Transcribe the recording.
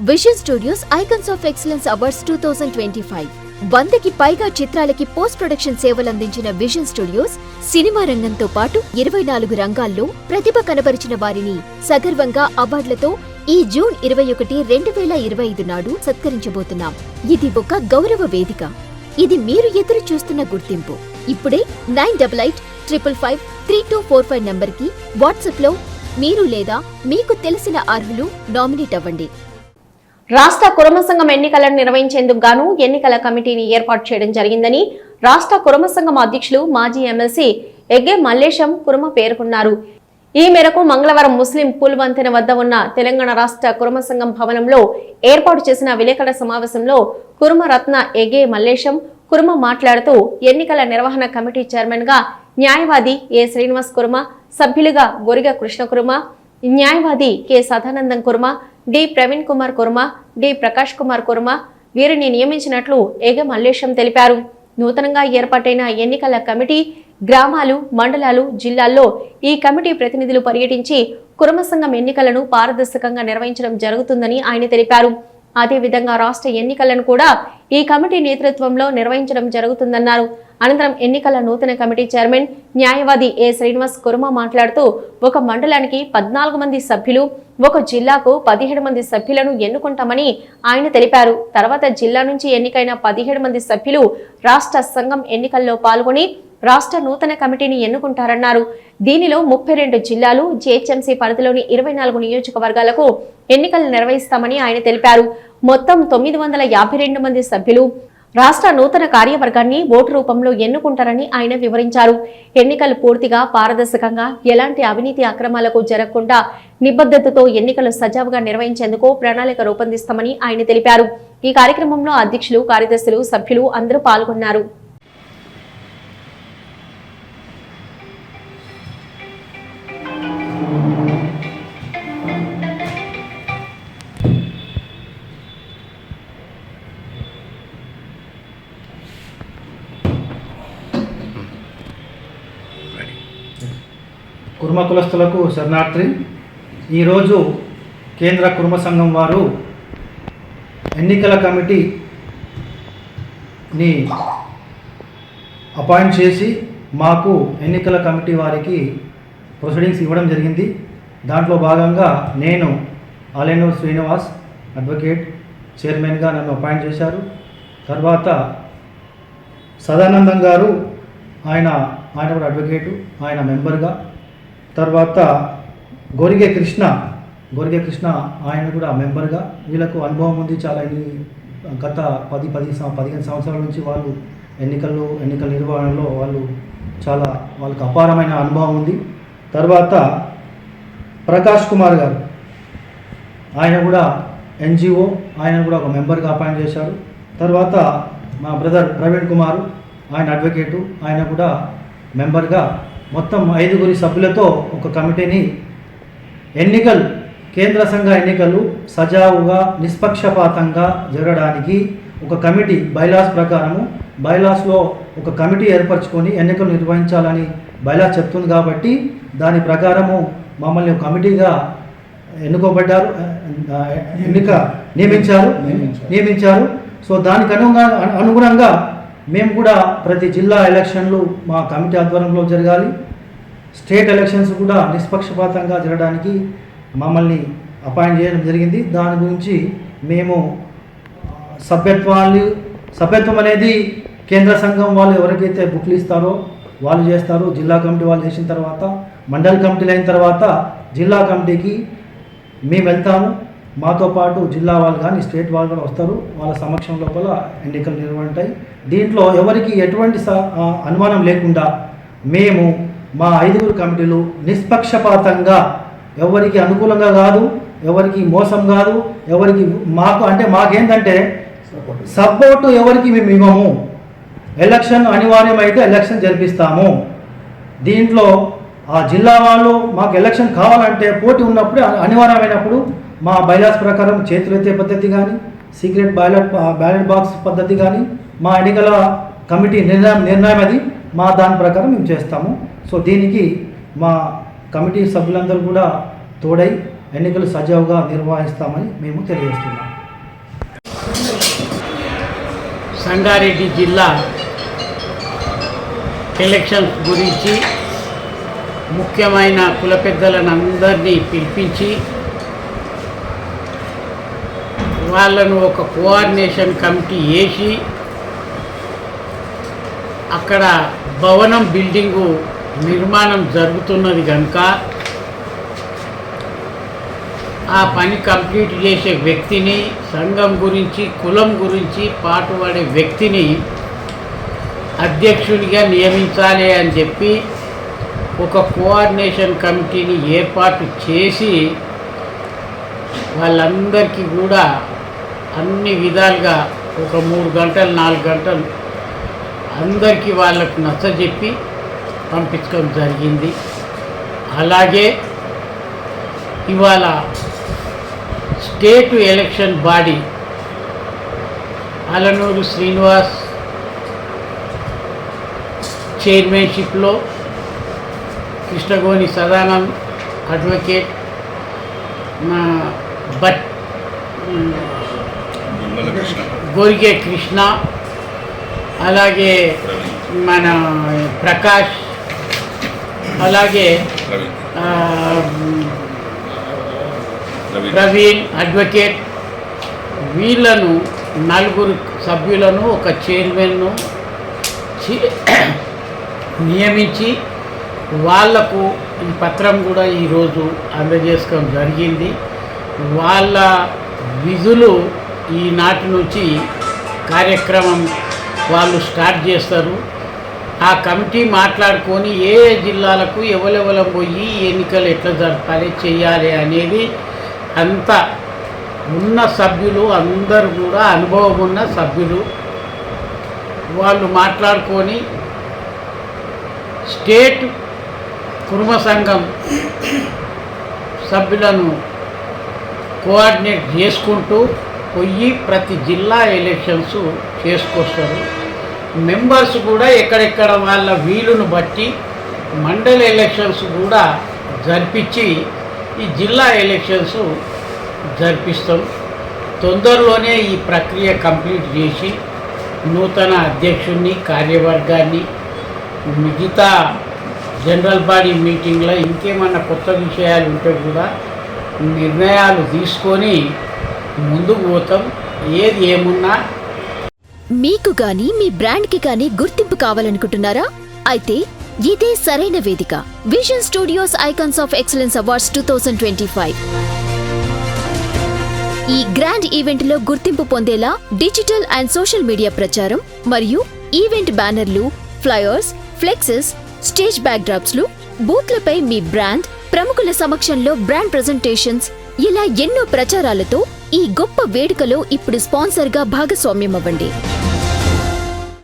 Vision studios icons of excellence awards 2025 100కి పైగా చిత్రాలకి post production సేవలు అందించిన విజన్ స్టూడియోస్ సినిమా రంగంతో పాటు 24 రంగాల్లో ప్రతిభ కనబరిచిన వారిని సగర్వంగా అవార్డులతో ఈ జూన్ 21, 2025 నాడు సత్కరించబోతున్నాం. ఇది ఒక గౌరవ వేదిక. ఇది మీరు ఎదురు చూస్తున్న గుర్తింపు. ఇప్పుడే 9855553245 నంబర్కి వాట్సాప్లో మీరు లేదా మీకు తెలిసిన అర్హులు నామినేట్ అవ్వండి. రాష్ట్ర కురుమ సంఘం ఎన్నికలను నిర్వహించేందుకు గాను ఎన్నికల కమిటీని ఏర్పాటు చేయడం జరిగిందని రాష్ట్ర కురుమ సంఘం అధ్యక్షులు మాజీ ఎమ్మెల్సీ ఎగ్గే మల్లేశం కురుమ పేర్కొన్నారు. ఈ మేరకు మంగళవారం ముస్లిం పూల్ వంతెన వద్ద ఉన్న తెలంగాణ రాష్ట్ర కురుమ సంఘం భవనంలో ఏర్పాటు చేసిన విలేకరుల సమావేశంలో కురుమ రత్న ఎగ్గే మల్లేశం కురుమ మాట్లాడుతూ ఎన్నికల నిర్వహణ కమిటీ చైర్మన్ గా న్యాయవాది ఏ శ్రీనివాస్ కురుమ, సభ్యులుగా గొరిగ కృష్ణ కురుమ, న్యాయవాది కె సదానందం కురుమ, డి ప్రవీణ్ కుమార్ కుర్మ, డి ప్రకాష్ కుమార్ కుర్మ వీరిని నియమించినట్లు ఎగ మల్లేశం తెలిపారు. నూతనంగా ఏర్పాటైన ఎన్నికల కమిటీ గ్రామాలు, మండలాలు, జిల్లాల్లో ఈ కమిటీ ప్రతినిధులు పర్యటించి కురుమ సంఘం ఎన్నికలను పారదర్శకంగా నిర్వహించడం జరుగుతుందని ఆయన తెలిపారు. అదేవిధంగా రాష్ట్ర ఎన్నికలను కూడా ఈ కమిటీ నేతృత్వంలో నిర్వహించడం జరుగుతుందన్నారు. అనంతరం ఎన్నికల నూతన కమిటీ చైర్మన్ న్యాయవాది ఏ శ్రీనివాస్ కుర్మ మాట్లాడుతూ ఒక మండలానికి 14 మంది సభ్యులు, ఒక జిల్లాకు 17 మంది సభ్యులను ఎన్నుకుంటామని ఆయన తెలిపారు. తర్వాత జిల్లా నుంచి ఎన్నికైన 17 మంది సభ్యులు రాష్ట్ర సంఘం ఎన్నికల్లో పాల్గొని రాష్ట్ర నూతన కమిటీని ఎన్నుకుంటారన్నారు. దీనిలో 32 జిల్లాలు, జీహెచ్ఎంసీ పరిధిలోని 24 నియోజకవర్గాలకు ఎన్నికలు నిర్వహిస్తామని ఆయన తెలిపారు. మొత్తం 952 మంది సభ్యులు రాష్ట్ర నూతన కార్యవర్గాన్ని ఓటు రూపంలో ఎన్నుకుంటారని ఆయన వివరించారు. ఎన్నికలు పూర్తిగా పారదర్శకంగా, ఎలాంటి అవినీతి అక్రమాలకు జరగకుండా నిబద్ధతతో ఎన్నికలు సజావుగా నిర్వహించేందుకు ప్రణాళిక రూపొందిస్తామని ఆయన తెలిపారు. ఈ కార్యక్రమంలో అధ్యక్షులు, కార్యదర్శులు, సభ్యులు అందరూ పాల్గొన్నారు. కుర్మ కులస్తులకు శరణార్థి. ఈరోజు కేంద్ర కుర్మ సంఘం వారు ఎన్నికల కమిటీని అపాయింట్ చేసి మాకు ఎన్నికల కమిటీ వారికి ప్రొసీడింగ్స్ ఇవ్వడం జరిగింది. దాంట్లో భాగంగా నేను ఆలేనూరు శ్రీనివాస్ అడ్వకేట్ చైర్మన్గా నన్ను అపాయింట్ చేశారు. తర్వాత సదానందం గారు ఆయన కూడా అడ్వకేటు, ఆయన మెంబర్గా. తర్వాత గొరిగే కృష్ణ ఆయన కూడా మెంబర్గా. వీళ్ళకు అనుభవం ఉంది చాలా. గత 15 సంవత్సరాల నుంచి వాళ్ళు ఎన్నికల నిర్వహణలో వాళ్ళకు అపారమైన అనుభవం ఉంది. తర్వాత ప్రకాష్ కుమార్ గారు ఆయన కూడా ఎన్జిఓ, ఆయన కూడా ఒక మెంబర్గా అపాయింట్ చేశారు. తర్వాత మా బ్రదర్ ప్రవీణ్ కుమార్, ఆయన అడ్వకేటు, ఆయన కూడా మెంబర్గా. మొత్తం 5 సభ్యులతో ఒక కమిటీని కేంద్ర సంఘ ఎన్నికలు సజావుగా నిష్పక్షపాతంగా జరగడానికి ఒక కమిటీ బైలాస్ ప్రకారము బైలాస్లో ఒక కమిటీ ఏర్పరచుకొని ఎన్నికలు నిర్వహించాలని బైలాస్ చెప్తుంది. కాబట్టి దాని ప్రకారము మమ్మల్ని ఒక కమిటీగా నియమించారు. సో దానికి అనుగుణంగా మేము కూడా ప్రతి జిల్లా ఎలక్షన్లు మా కమిటీ ఆధ్వర్యంలో జరగాలి. స్టేట్ ఎలక్షన్స్ కూడా నిష్పక్షపాతంగా జరగడానికి మమ్మల్ని అపాయింట్ చేయడం జరిగింది. దాని గురించి మేము సభ్యత్వం అనేది కేంద్ర సంఘం వాళ్ళు ఎవరికైతే బుక్లు ఇస్తారో వాళ్ళు చేస్తారు. జిల్లా కమిటీ వాళ్ళు చేసిన తర్వాత, మండల కమిటీలు అయిన తర్వాత జిల్లా కమిటీకి మేము వెళ్తాము. మాతో పాటు జిల్లా వాళ్ళు కానీ స్టేట్ వాళ్ళు కూడా వస్తారు. వాళ్ళ సమక్షం లోపల ఎన్నికలు నిర్వహించాయి. దీంట్లో ఎవరికి ఎటువంటి అనుమానం లేకుండా మేము మా 5 కమిటీలు నిష్పక్షపాతంగా, ఎవరికి అనుకూలంగా కాదు, ఎవరికి మోసం కాదు, ఎవరికి మాకేంటంటే సపోర్టు ఎవరికి మేము ఇవ్వము. ఎలక్షన్ అనివార్యమైతే ఎలక్షన్ జరిపిస్తాము. దీంట్లో ఆ జిల్లా వాళ్ళు మాకు ఎలక్షన్ కావాలంటే పోటీ ఉన్నప్పుడు, అనివార్యమైనప్పుడు మా బైలాస్ ప్రకారం చేతులెత్తే పద్ధతి కానీ, సీక్రెట్ బ్యాలెట్ బాక్స్ పద్ధతి కానీ, మా ఎన్నికల కమిటీ నిర్ణయం అది దాని ప్రకారం మేము చేస్తాము. సో దీనికి మా కమిటీ సభ్యులందరూ కూడా తోడై ఎన్నికలు సజావుగా నిర్వహిస్తామని మేము తెలియజేస్తున్నాం. సంగారెడ్డి జిల్లా ఎలక్షన్స్ గురించి ముఖ్యమైన కుల పెద్దలను అందరినీ పిలిపించి వాళ్ళను ఒక కోఆర్డినేషన్ కమిటీ వేసి అక్కడ భవనం బిల్డింగు నిర్మాణం జరుగుతున్నది కనుక ఆ పని కంప్లీట్ చేసే వ్యక్తిని, సంఘం గురించి కులం గురించి పాటుపడే వ్యక్తిని అధ్యక్షునిగా నియమించాలి అని చెప్పి ఒక కోఆర్డినేషన్ కమిటీని ఏర్పాటు చేసి వాళ్ళందరికీ కూడా అన్ని విధాలుగా ఒక 3 గంటలు 4 గంటలు అందరికీ వాళ్ళకు నచ్చజెప్పి పంపించడం జరిగింది. అలాగే ఇవాళ state election body Alanuru Srinivas చైర్మన్షిప్లో కృష్ణగోని సదానంద్ అడ్వకేట్, గోరిగే కృష్ణ, అలాగే మన ప్రకాష్, అలాగే ప్రవీణ్ అడ్వకేట్, వీళ్ళను 4 సభ్యులను ఒక చైర్మన్ను నియమించి వాళ్లకు ఈ పత్రం కూడా ఈరోజు అందజేసుకోవడం జరిగింది. వాళ్ళ విధులు ఈనాటి నుంచి కార్యక్రమం వాళ్ళు స్టార్ట్ చేస్తారు. ఆ కమిటీ మాట్లాడుకొని ఏ జిల్లాలకు ఎవరెవరం పోయి ఎన్నికలు ఎట్లా జరపాలి చేయాలి అనేది అంత ఉన్న సభ్యులు అందరూ కూడా అనుభవం ఉన్న సభ్యులు వాళ్ళు మాట్లాడుకొని స్టేట్ కుర్మ సంఘం సభ్యులను కోఆర్డినేట్ చేసుకుంటూ పోయి ప్రతి జిల్లా ఎలక్షన్స్ చేసుకొస్తారు. మెంబర్స్ కూడా ఎక్కడెక్కడ వాళ్ళ వీలును బట్టి మండల ఎలక్షన్స్ కూడా జరిపించి ఈ జిల్లా ఎలక్షన్స్ జరిపిస్తాం. తొందరలోనే ఈ ప్రక్రియ కంప్లీట్ చేసి నూతన అధ్యక్షుడిని, కార్యవర్గాన్ని, మిగతా జనరల్ బాడీ మీటింగ్లో ఇంకేమన్నా కొత్త విషయాలు ఉంటే కూడా నిర్ణయాలు తీసుకొని ముందుకు పోతాం. ఏది ఏమున్నా మీకు గాని మీ బ్రాండ్కి గాని గుర్తింపు కావాలనుకుంటున్నారా? అయితే ఇదే సరైన వేదిక. Vision studios icons of excellence awards 2025. ఈ గ్రాండ్ ఈవెంట్ లో గుర్తింపు పొందేలా డిజిటల్ అండ్ సోషల్ మీడియా ప్రచారం మరియు ఈవెంట్ బ్యానర్లు, ఫ్లయర్స్, ఫ్లెక్సెస్, స్టేజ్ బ్యాక్డ్రాప్స్లు, బూత్లపై మీ బ్రాండ్, ప్రముఖుల సమక్షంలో బ్రాండ్ ప్రెజెంటేషన్స్, ఇలా ఎన్నో ప్రచారాలతో ఈ గొప్ప వేడుకలో ఇప్పుడు స్పాన్సర్గా భాగస్వామ్యం అవ్వండి.